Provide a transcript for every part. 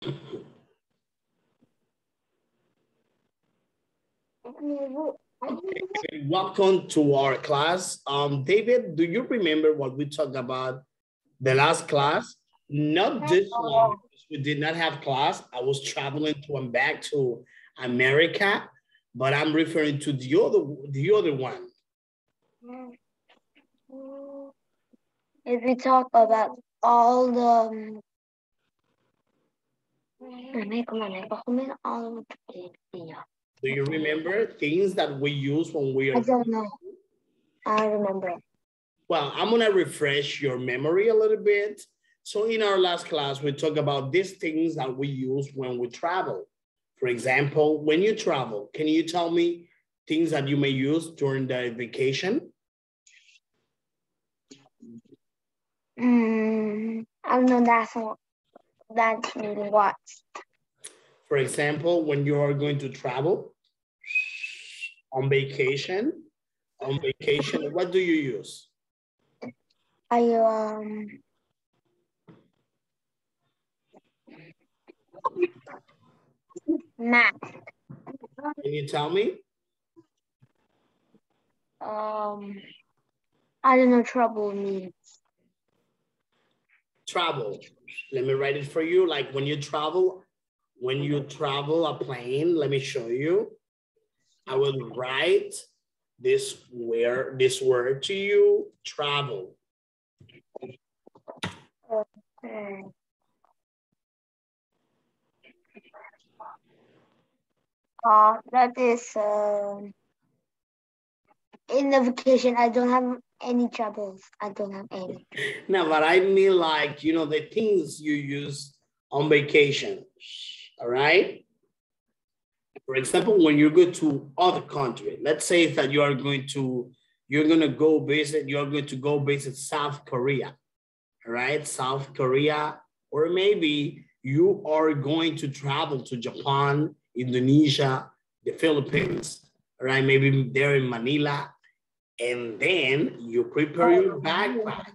Okay, welcome to our class. David, do you remember what we talked about the last class? Not this one, because we did not have class. I was traveling to and back to America, but I'm referring to the other one. If we talk about all the Do you remember things that we use when we are? I don't know. I remember. Well, I'm gonna refresh your memory a little bit. So in our last class, we talked about these things that we use when we travel. For example, when you travel, can you tell me things that you may use during the vacation? I don't know that's really what. For example, when you are going to travel on vacation, what do you use? Map. Can you tell me? I don't know trouble means. Travel. Let me write it for you. Like when you travel a plane, let me show you. I will write this word to you, travel. Okay. That is in the vacation. I don't have any troubles. I don't have any. No, but I mean like, the things you use on vacation, all right? For example, when you go to other country, let's say that you're going to go visit South Korea, all right? South Korea, or maybe you are going to travel to Japan, Indonesia, the Philippines, all right? Maybe they're in Manila, and then you prepare your backpack.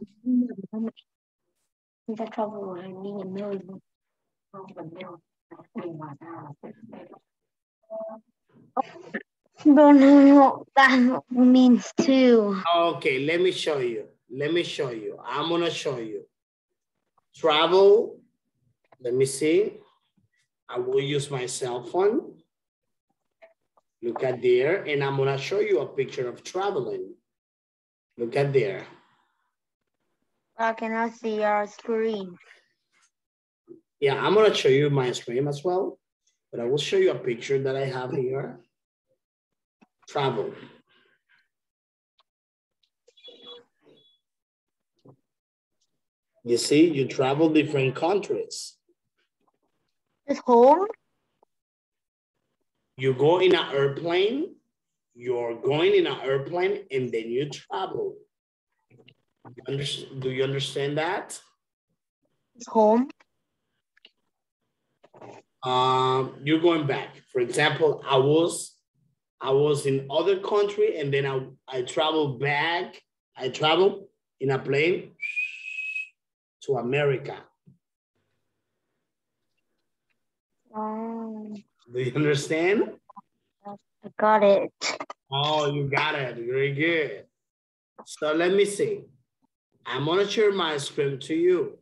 Don't know what that means too. Okay, let me show you. I'm gonna show you. Travel, let me see. I will use my cell phone. Look at there, and I'm gonna show you a picture of traveling. Look at there. I cannot see your screen. Yeah, I'm gonna show you my screen as well, but I will show you a picture that I have here. Travel. You see, you travel different countries. It's home? You go in an airplane, you're going in an airplane, and then you travel. Do you understand that? It's home. You're going back. For example, I was in other country, and then I traveled back. I traveled in a plane to America. Do you understand? I got it. Oh, you got it. Very good. So let me see. I'm gonna share my screen to you.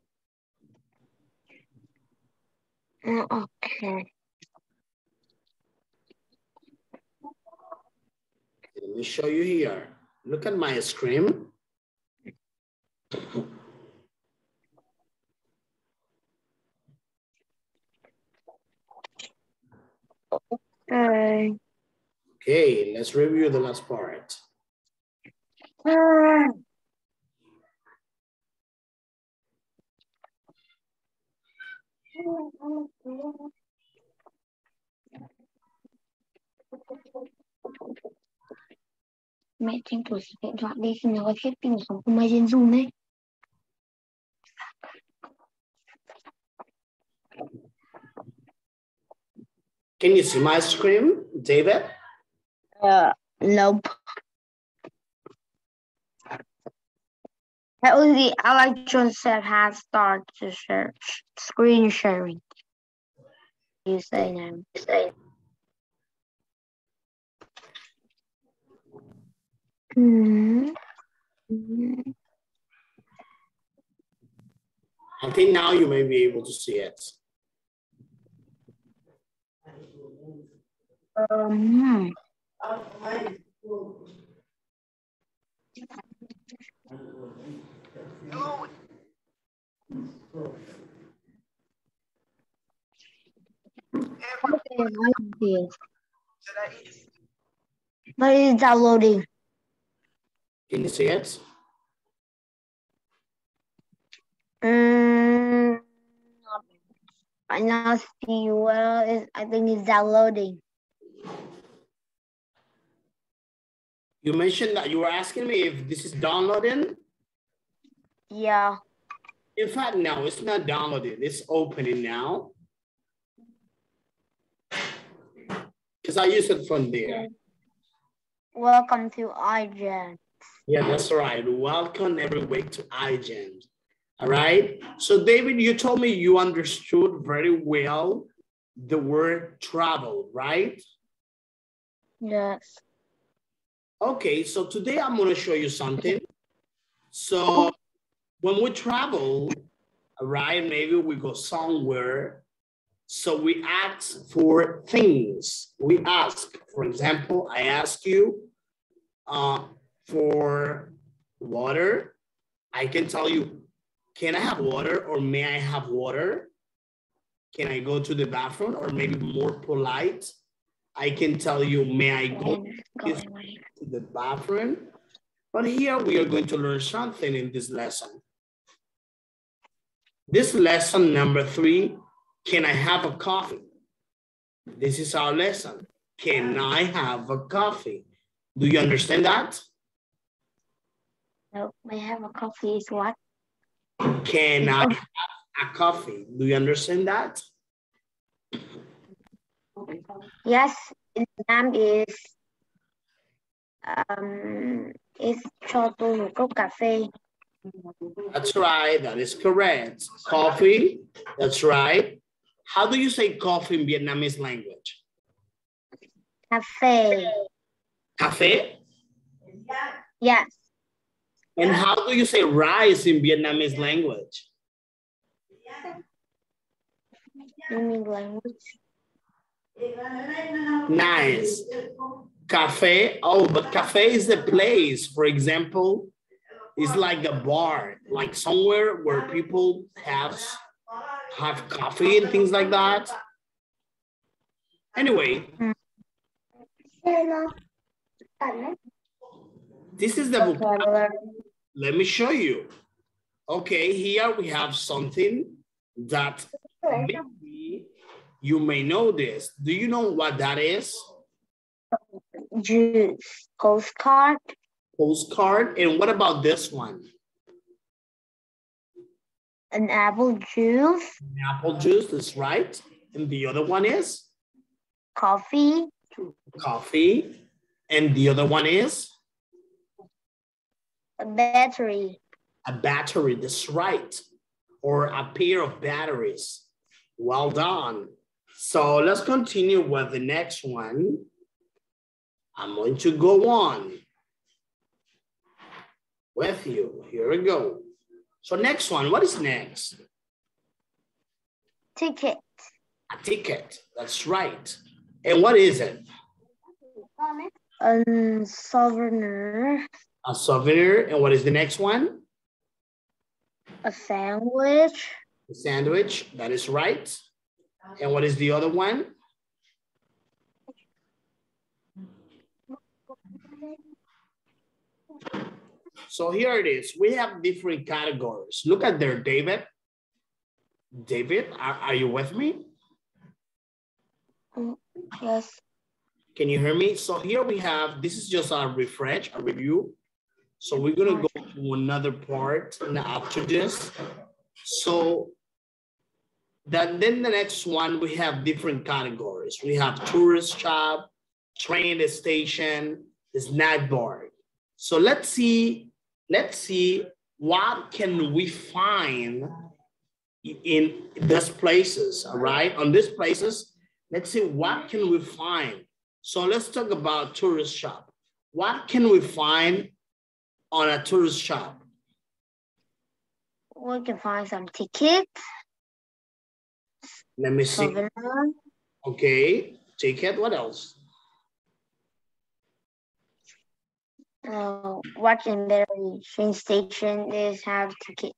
Okay. Let me show you here. Look at my screen. Okay. Okay, let's review the last part. Mẹ tranh thủ xếp điện thoại đi, khi nào có hết pin của không may trên Zoom ấy. Can you see my screen, David? Nope. That was the electron set has started to search screen sharing. you say now? Mm-hmm. I think now you may be able to see it. But it's downloading. Can you see it? I now see well. I think it's downloading. You mentioned that you were asking me if this is downloading. Yeah. In fact, no, it's not downloaded. It's opening now. Because I use it from there. Welcome to IG. Yeah, that's right. Welcome every week to IG. All right. So David, you told me you understood very well the word travel, right? Yes. Okay, so today I'm going to show you something. So when we travel, all right, maybe we go somewhere. So we ask for things. We ask, for example, I ask you for water. I can tell you, can I have water or may I have water? Can I go to the bathroom? Or maybe more polite, I can tell you, may I go to the bathroom? But here we are going to learn something in this lesson. This lesson number 3, can I have a coffee? This is our lesson. Can I have a coffee? Do you understand that? No, may I have a coffee is what? Can I have a coffee? Do you understand that? Yes, its name is cho tôi một cốc cà phê. That's right, that is correct. Coffee, that's right. How do you say coffee in Vietnamese language? Cafe. Cafe? Yes. And how do you say rice in Vietnamese language? In language. Nice. Cafe, oh, but cafe is the place. For example, it's like a bar, like somewhere where people have coffee and things like that. Anyway, this is the vocabulary. Let me show you. Okay, here we have something that maybe you may know this. Do you know what that is? Juice. Postcard. Postcard. And what about this one? An apple juice. An apple juice, that's right. And the other one is? Coffee. Coffee. And the other one is? A battery. A battery, that's right. Or a pair of batteries. Well done. So let's continue with the next one. I'm going to go on with you. Here we go. So next one, what is next? Ticket. A ticket, that's right. And what is it? A souvenir. A souvenir. And what is the next one? A sandwich. A sandwich, that is right. And what is the other one? So here it is. We have different categories. Look at there, David. David, are you with me? Yes. Can you hear me? So here we have, this is just a refresh, a review. So we're gonna go to another part after this. So then the next one, we have different categories. We have tourist shop, train station, snack bar. So let's see what can we find in these places, all right? On these places, Let's see, what can we find? So let's talk about tourist shop. What can we find on a tourist shop? We can find some tickets. Let me see. Souvenir. Okay, ticket, what else? Watching their train station is have tickets.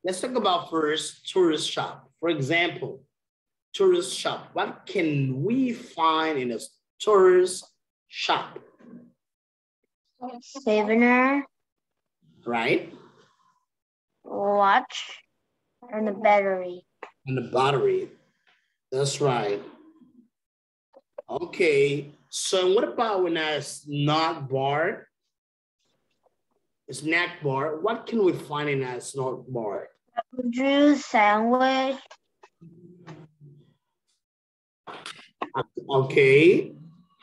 Let's talk about first tourist shop. For example, tourist shop. What can we find in a tourist shop? Souvenir. Right? Watch. And the battery. And the battery. That's right. Okay. So what about when a snack bar? A snack bar. What can we find in a snack bar? Juice, sandwich. Okay.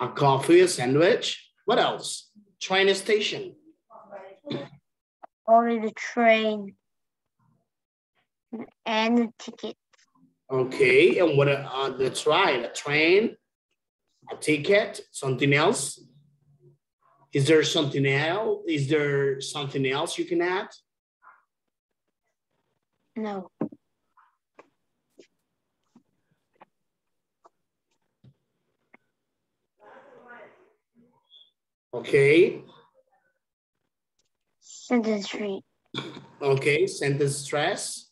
A coffee, a sandwich. What else? Train station. Or the train. And the ticket. Okay. And what? That's right. A train, a ticket, something else. Is there something else? Is there something else you can add? No. Okay. Sentence tree. Okay, sentence stress.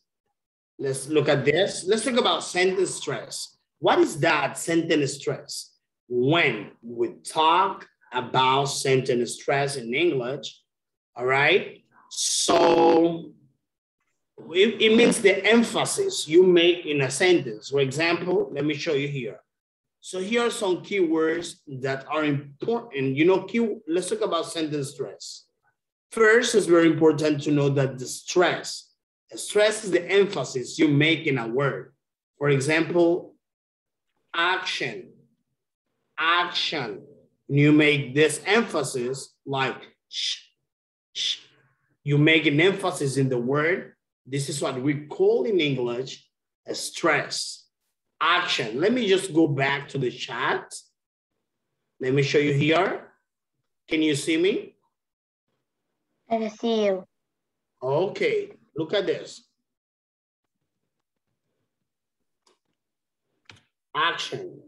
Let's look at this. Let's talk about sentence stress. What is that sentence stress? When we talk about sentence stress in English, all right? So it means the emphasis you make in a sentence. For example, let me show you here. So here are some keywords that are important. You know, let's talk about sentence stress. First, it's very important to know that the stress is the emphasis you make in a word. For example, action, action. You make this emphasis like sh, sh. You make an emphasis in the word. This is what we call in English a stress. Action. Let me just go back to the chat. Let me show you here. Can you see me? I can see you. Okay, look at this. Action.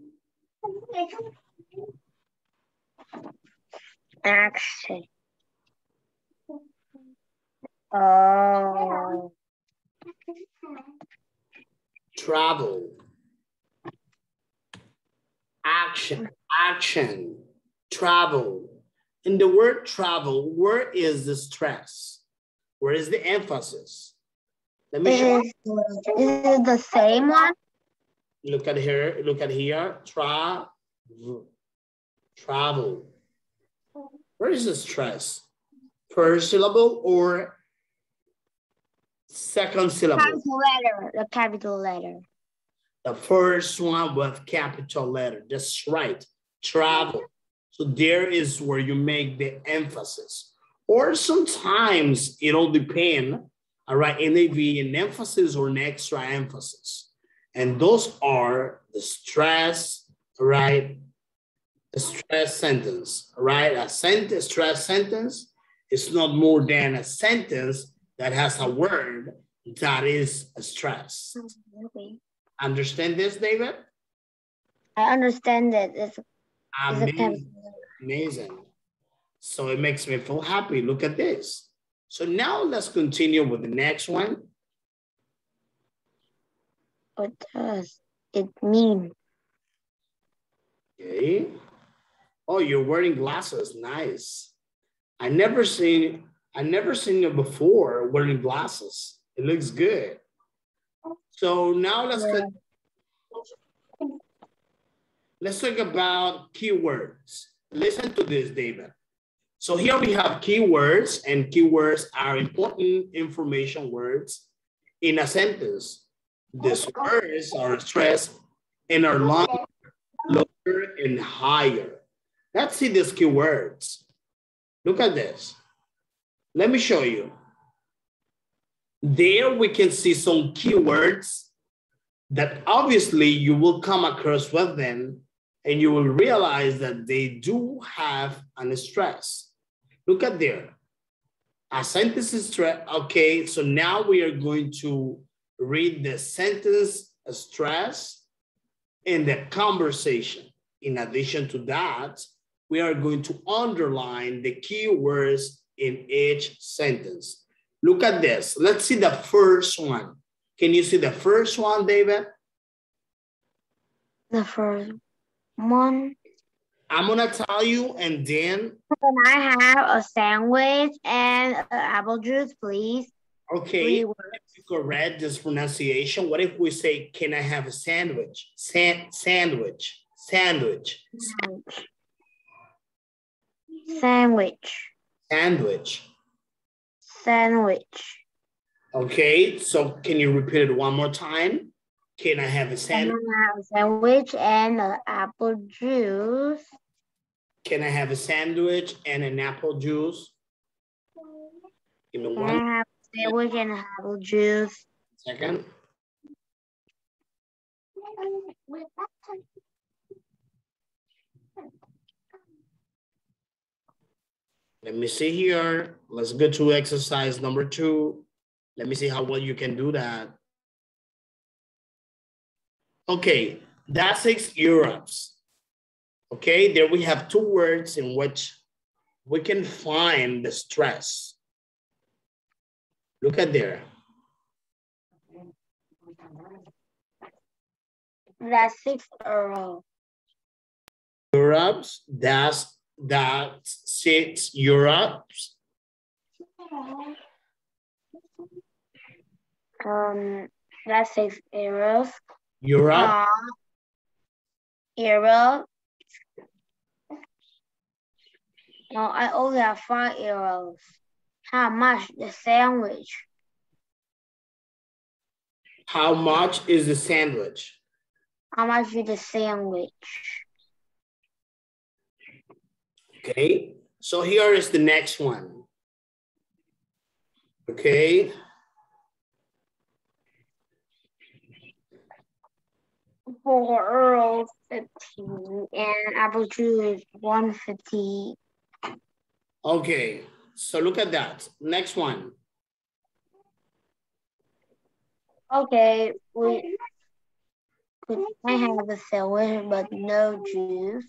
Action. Oh. Travel. Action, action, travel. In the word travel, where is the stress? Where is the emphasis? Let me show you. Is it the same one? Look at here, travel. Where is the stress? First syllable or second syllable? Capital letter, the capital letter. The first one with capital letter, that's right, travel. So there is where you make the emphasis. Or sometimes it'll depend, all right, it may be an emphasis or an extra emphasis. And those are the stress, right? The stress sentence, right? A sentence, stress sentence is not more than a sentence that has a word that is a stress. Okay. Understand this, David? I understand that it's amazing. Amazing. So it makes me feel happy. Look at this. So now let's continue with the next one. What does it mean? Okay. Oh, you're wearing glasses. Nice. I never seen you before wearing glasses. It looks good. So now let's talk about keywords. Listen to this, David. So here we have keywords, and keywords are important information words in a sentence. These words are stressed and are longer, and higher. Let's see these keywords. Look at this. Let me show you. There we can see some keywords that obviously you will come across with them and you will realize that they do have an stress. Look at there. A sentence is stress. Okay, so now we are going to read the sentence stress in the conversation. In addition to that, we are going to underline the key words in each sentence. Look at this. Let's see the first one. Can you see the first one, David? The first one. I'm gonna tell you and then. Can I have a sandwich and an apple juice, please? Okay, if you correct this pronunciation, what if we say, can I have a sandwich? Sandwich. Sandwich. Okay, so can you repeat it one more time? Can I have a sandwich? Can I have a sandwich and an apple juice? Can I have a sandwich and an apple juice? Give me one. Can I have a sandwich and an apple juice? Second. Let me see here. Let's go to exercise number 2. Let me see how well you can do that. Okay, that's 6 Europes. Okay, there we have 2 words in which we can find the stress. Look at there. That's 6 euros. Europes, that's 6 Europes. That's 6 euros. Europe. Euro. No, I only have 5 euros. How much the sandwich? How much is the sandwich? How much is the sandwich? Okay, so here is the next one. Okay. €4.50 and apple juice $1.50. Okay, so look at that. Next one. Okay, I have a sandwich but no juice.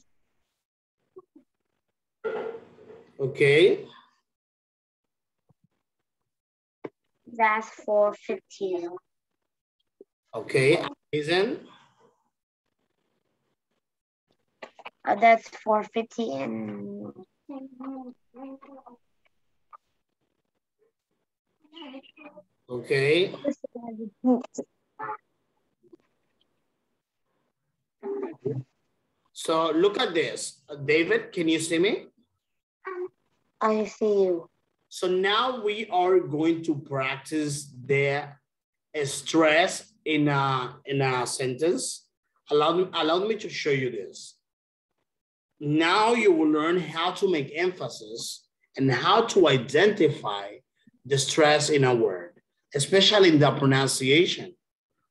Okay. That's $4.50. Okay, Ethan. That's $4.50 and okay. So look at this. David, can you see me? I see you. So now we are going to practice the stress in a sentence. Allow me to show you this. Now you will learn how to make emphasis and how to identify the stress in a word, especially in the pronunciation.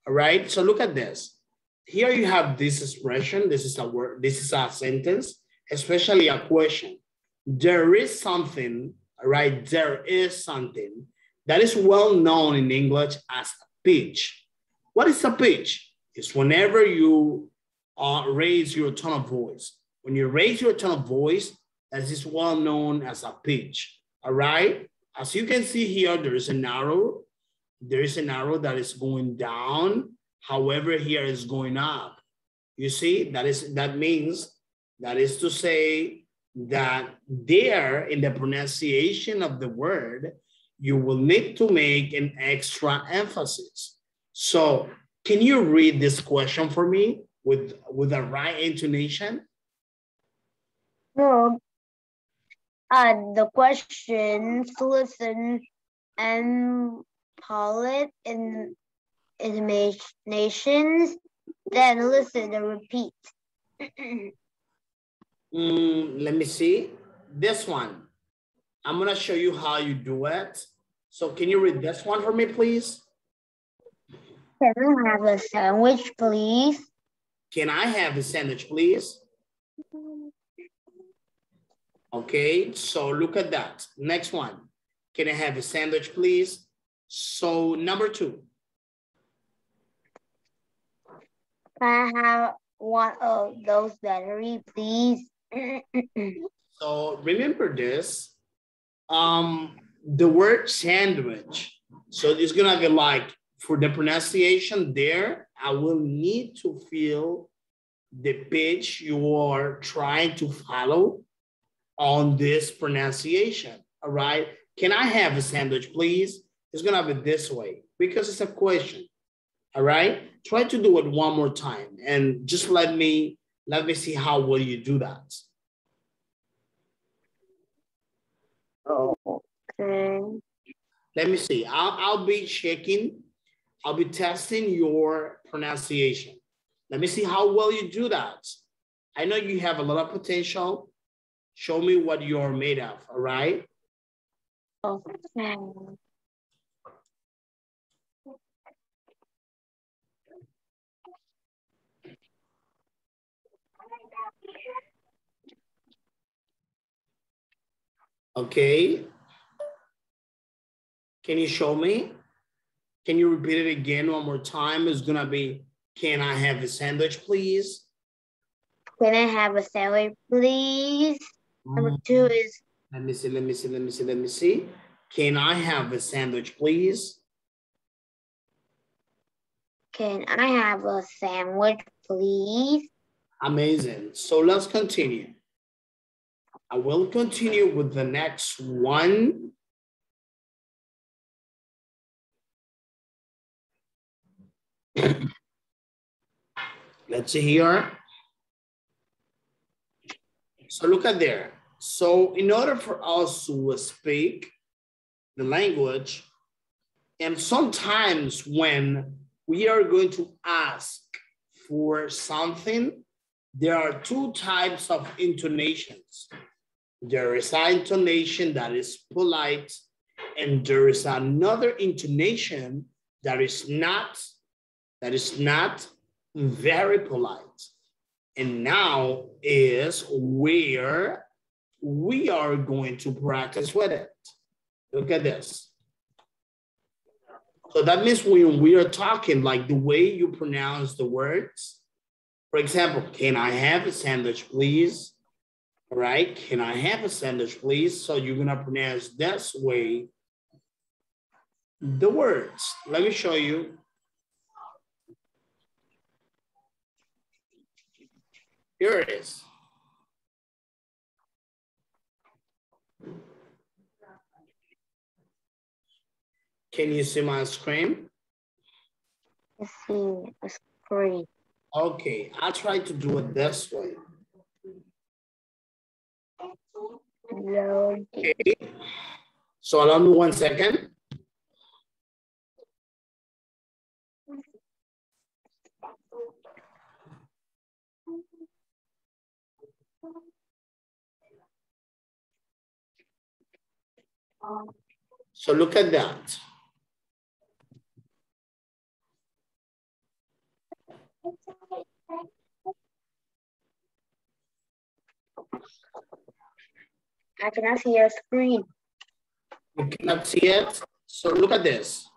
All right, so look at this. Here you have this expression. This is a word, this is a sentence, especially a question. There is something, right? There is something that is well known in English as a pitch. What is a pitch? It's whenever you raise your tone of voice. When you raise your tone of voice, that is well known as a pitch. All right. As you can see here, there is an arrow. There is an arrow that is going down. However, here is going up. You see, that is to say that there in the pronunciation of the word, you will need to make an extra emphasis. So can you read this question for me with the right intonation? No. The questions, listen and polite in imaginations, then listen and repeat. Let me see. This one. I'm going to show you how you do it. So can you read this one for me, please? Can I have a sandwich, please? Can I have a sandwich, please? Okay, so look at that. Next one. Can I have a sandwich, please? So number 2. Can I have one of those batteries, please? So remember this. The word sandwich. So it's gonna be like, for the pronunciation there, I will need to feel the pitch you are trying to follow on this pronunciation. All right. Can I have a sandwich, please? It's gonna be this way because it's a question. All right. Try to do it one more time and just let me see how well you do that. Okay. Let me see. I'll be checking. I'll be testing your pronunciation. Let me see how well you do that. I know you have a lot of potential. Show me what you're made of, all right? Okay. Okay. Can you show me? Can you repeat it again one more time? It's gonna be, can I have a sandwich, please? Can I have a sandwich, please? Number 2 is, Let me see. Can I have a sandwich, please? can I have a sandwich, please? Amazing. So let's continue. I will continue with the next one. Let's see here. So look at there. So in order for us to speak the language, and sometimes when we are going to ask for something, there are 2 types of intonations. There is an intonation that is polite, and there is another intonation that is not very polite. And now is where we are going to practice with it. Look at this. So that means when we are talking, like the way you pronounce the words, for example, can I have a sandwich, please? All right, can I have a sandwich, please? So you're gonna pronounce this way the words. Let me show you. Here it is. Can you see my screen? Let's see, a screen. Okay, I'll try to do it this way. Loading. Okay. So allow me 1 second. So look at that. I cannot see your screen. You cannot see it. So look at this.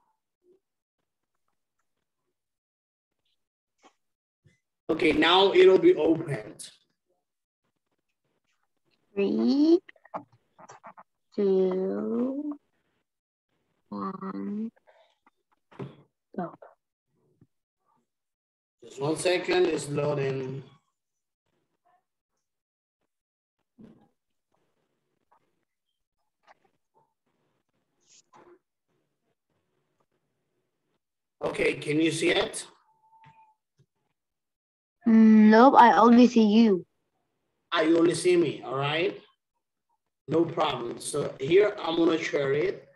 Okay, now it'll be opened. 3, 2, 1, go. Just 1 second, it's loading. Okay, can you see it? Nope, I only see you. You only see me, all right? No problem. So here I'm gonna share it.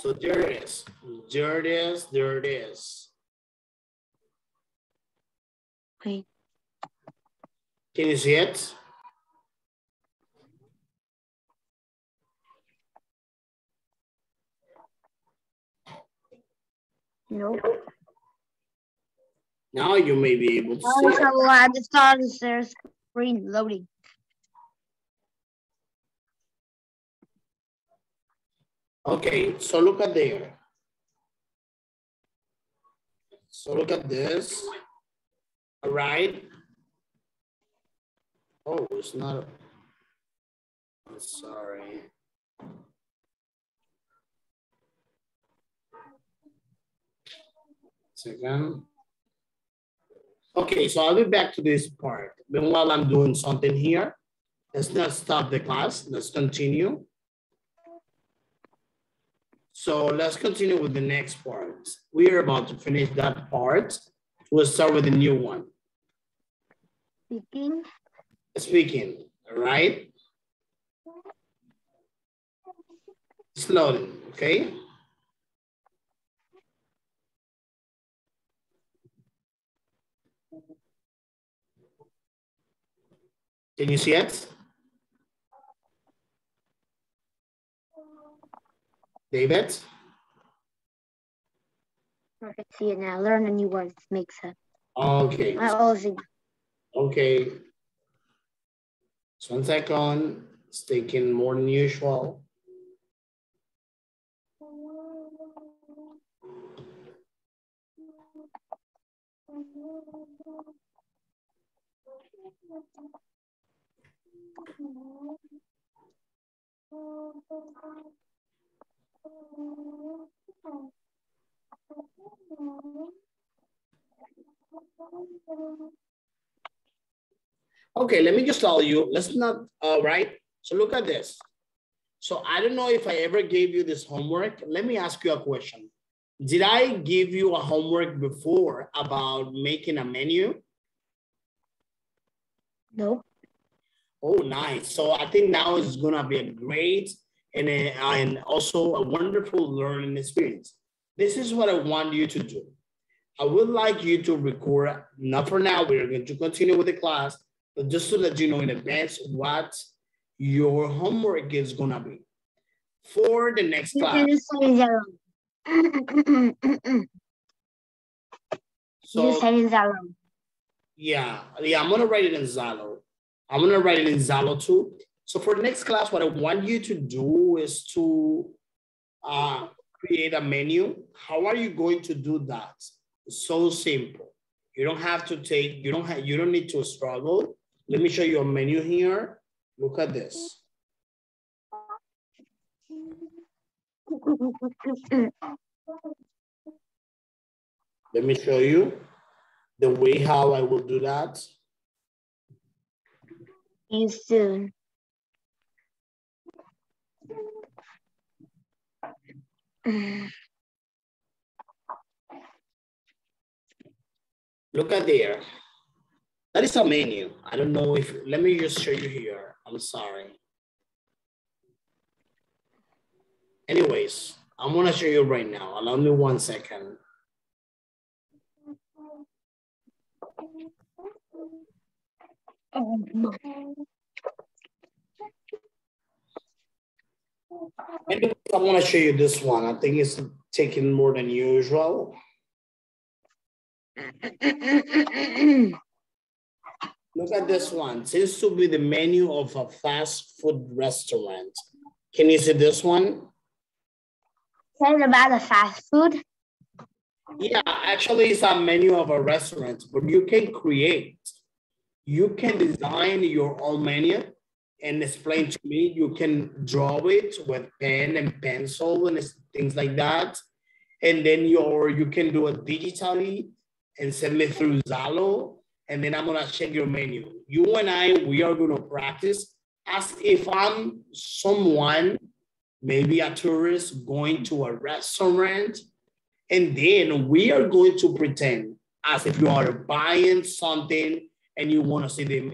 So there it is. There it is. There it is. Okay. Can you see it? Nope. Now you may be able to see. Also, at the start of the screen loading. Okay, so look at there. So look at this. All right. Oh, it's not. I'm sorry. Second. Okay, so I'll be back to this part. Meanwhile, I'm doing something here. Let's not stop the class. Let's continue. So let's continue with the next part. We are about to finish that part. We'll start with a new one. Speaking, all right? Slowly, okay? Can you see it? David? I can see it now. Learn a new word makes sense. Okay. I also. Okay. Just 1 second. It's taking more than usual. Okay, let me just tell you, let's not, right? So look at this. So I don't know if I ever gave you this homework. Let me ask you a question. Did I give you a homework before about making a menu? Nope. Oh, nice. So I think now is gonna be a great and also a wonderful learning experience. This is what I want you to do. I would like you to record, not for now, we're going to continue with the class, but just to let you know in advance what your homework is gonna be for the next class. So, yeah, I'm gonna write it in Zalo. I'm gonna write it in Zalo too. So for the next class, what I want you to do is to create a menu. How are you going to do that? It's so simple. You don't have to take, you don't need to struggle. Let me show you a menu here. Look at this. Let me show you the way how I will do that. You soon. Look at there. That is a menu. I don't know if, let me just show you here. I'm sorry. Anyways, I'm gonna show you right now. Allow me 1 second. Anyways, I wanna show you this one. I think it's taking more than usual. Look at this one. Seems to be the menu of a fast food restaurant. Can you see this one? Is it about the fast food? Yeah, actually it's a menu of a restaurant, but you can create. You can design your own menu and explain to me. You can draw it with pen and pencil and things like that. And then you can do it digitally and send me through Zalo. And then I'm gonna check your menu. You and I, we are gonna practice as if I'm someone, maybe a tourist going to a restaurant. And then we are going to pretend as if you are buying something and you wanna see them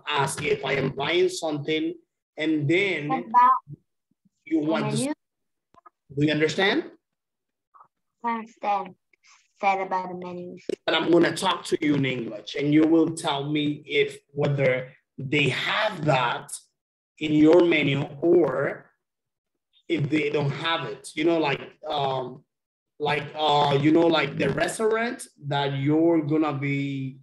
as if I am buying something. And then you want to, do you understand? I understand. Said about the menus. And I'm gonna talk to you in English and you will tell me if whether they have that in your menu or if they don't have it. You know, like like you know, like the restaurant that you're gonna be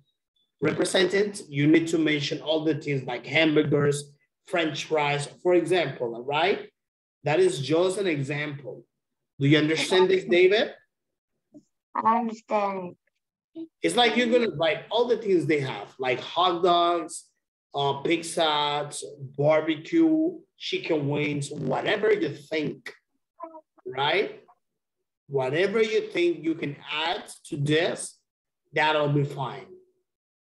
represented, you need to mention all the things like hamburgers, French fries, for example, all right? That is just an example. Do you understand this, David? I understand. It's like you're gonna write all the things they have, like hot dogs, pizzas, barbecue, chicken wings, whatever you think, right? Whatever you think you can add to this, that'll be fine.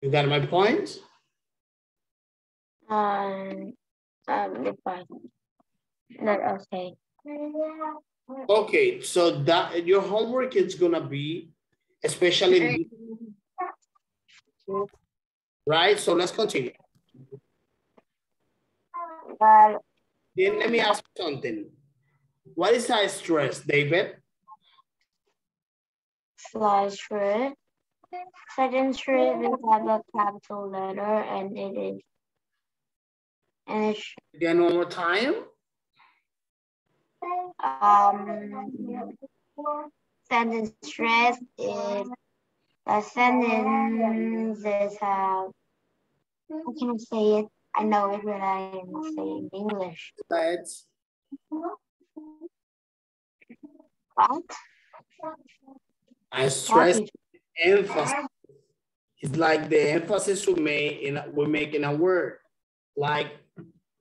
You got my point? Not okay. Okay, so that your homework is gonna be, especially, right? So let's continue. But Then let me ask you something. What is that stress, David? slash thread. Second thread will have a capital letter and it is Again, one more time. Sentence stress is the sentences have, how can I say it? I know it, but I am saying English. Let's. What? I stress emphasis. It's like the emphasis we make in a word, like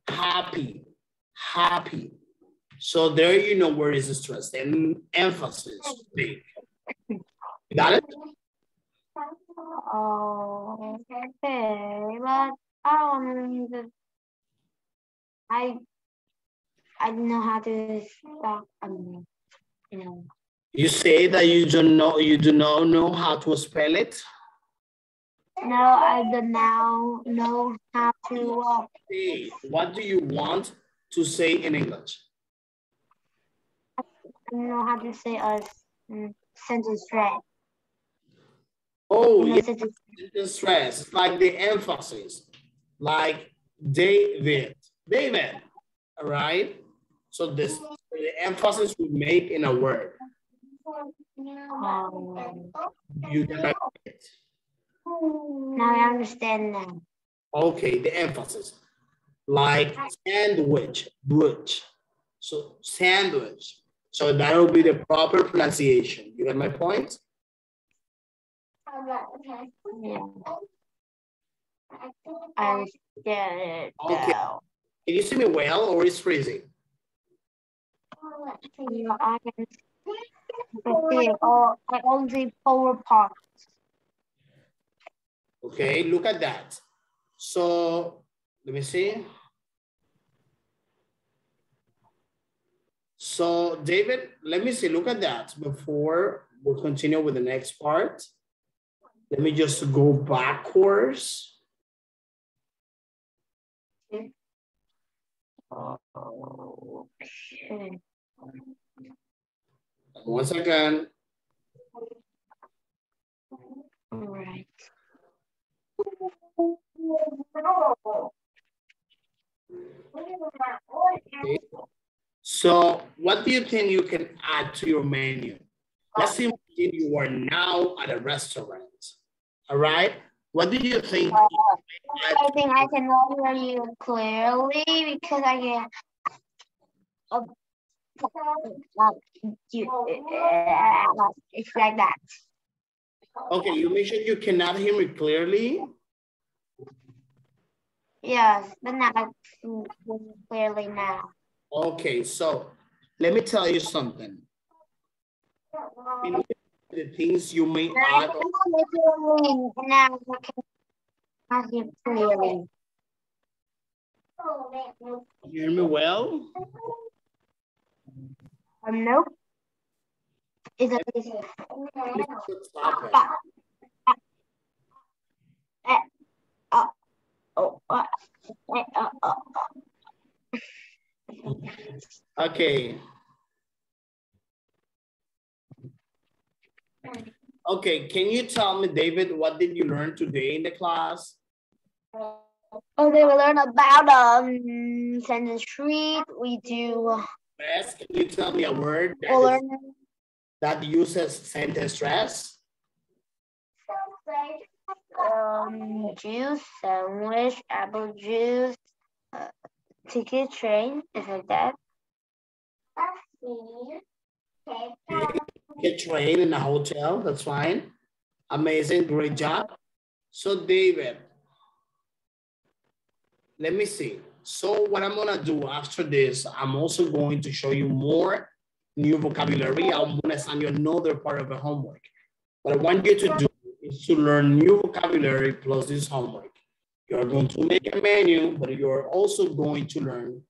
happy, happy. So there you know where is the stress and emphasis. Big. Got it? Oh, okay, but I don't know how to spell. You know. You say that you do not know how to spell it? No, I don't now know how to. Hey, what do you want to say in English? I don't know how to say a sentence thread. Oh, yeah, sentence stress, like the emphasis, like David, all right? So the emphasis we make in a word. You got it. Now I understand now. Okay, the emphasis, like sandwich, butch. So sandwich. So that will be the proper pronunciation. You get my point? Yeah. I get it. Okay. Now. Can you see me well or is freezing? Yeah, I can see it all. I only power part. Okay, look at that. So let me see. So David, let me see, look at that before we continue with the next part. Let me just go backwards. Okay. Once again. All right. Okay. So what do you think you can add to your menu? Let's imagine you are now at a restaurant. All right. What do you think? I think I can hear you clearly because I can. It's like that. Okay, you mentioned you cannot hear me clearly. Yes, but not clearly now. Okay, so let me tell you something. The things you may add. Now I can hear clearly. You hear me well? Nope. Is it? Okay. Okay, can you tell me, David, what did you learn today in the class? Okay, we learn about sentence street. We do. Yes, can you tell me a word? We'll learn that uses sentence stress? Juice, sandwich, apple juice, ticket, train, is like that. Okay. Get trained in a hotel, that's fine. Amazing, great job. So David, let me see. So what I'm gonna do after this, I'm also going to show you more new vocabulary. I'm gonna send you another part of the homework. What I want you to do is to learn new vocabulary plus this homework. You're going to make a menu, but you're also going to learn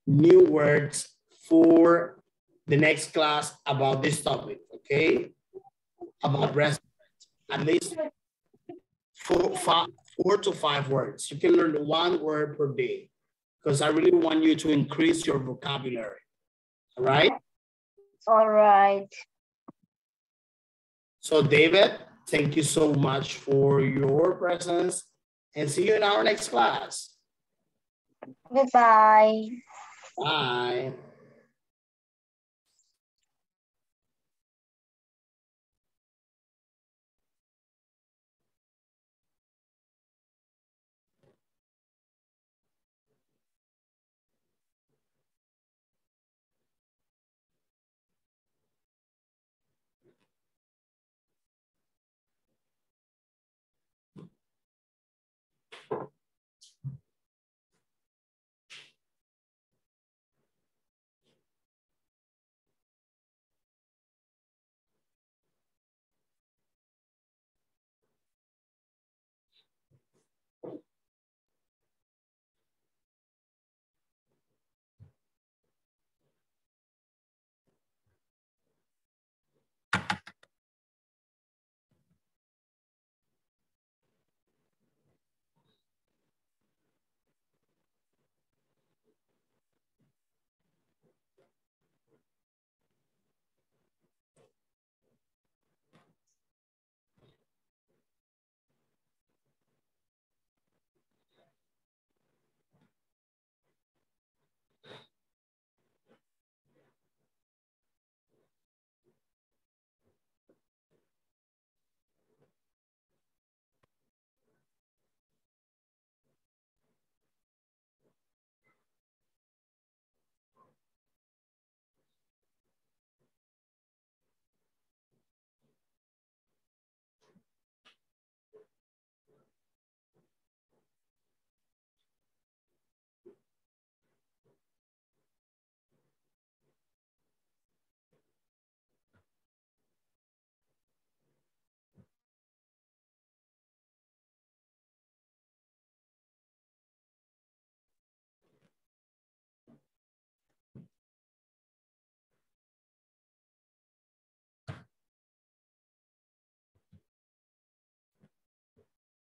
new words for the next class about this topic, okay? About restaurants, at least 4 to 5 words. You can learn 1 word per day because I really want you to increase your vocabulary, all right? All right. So David, thank you so much for your presence and see you in our next class. Goodbye. Bye.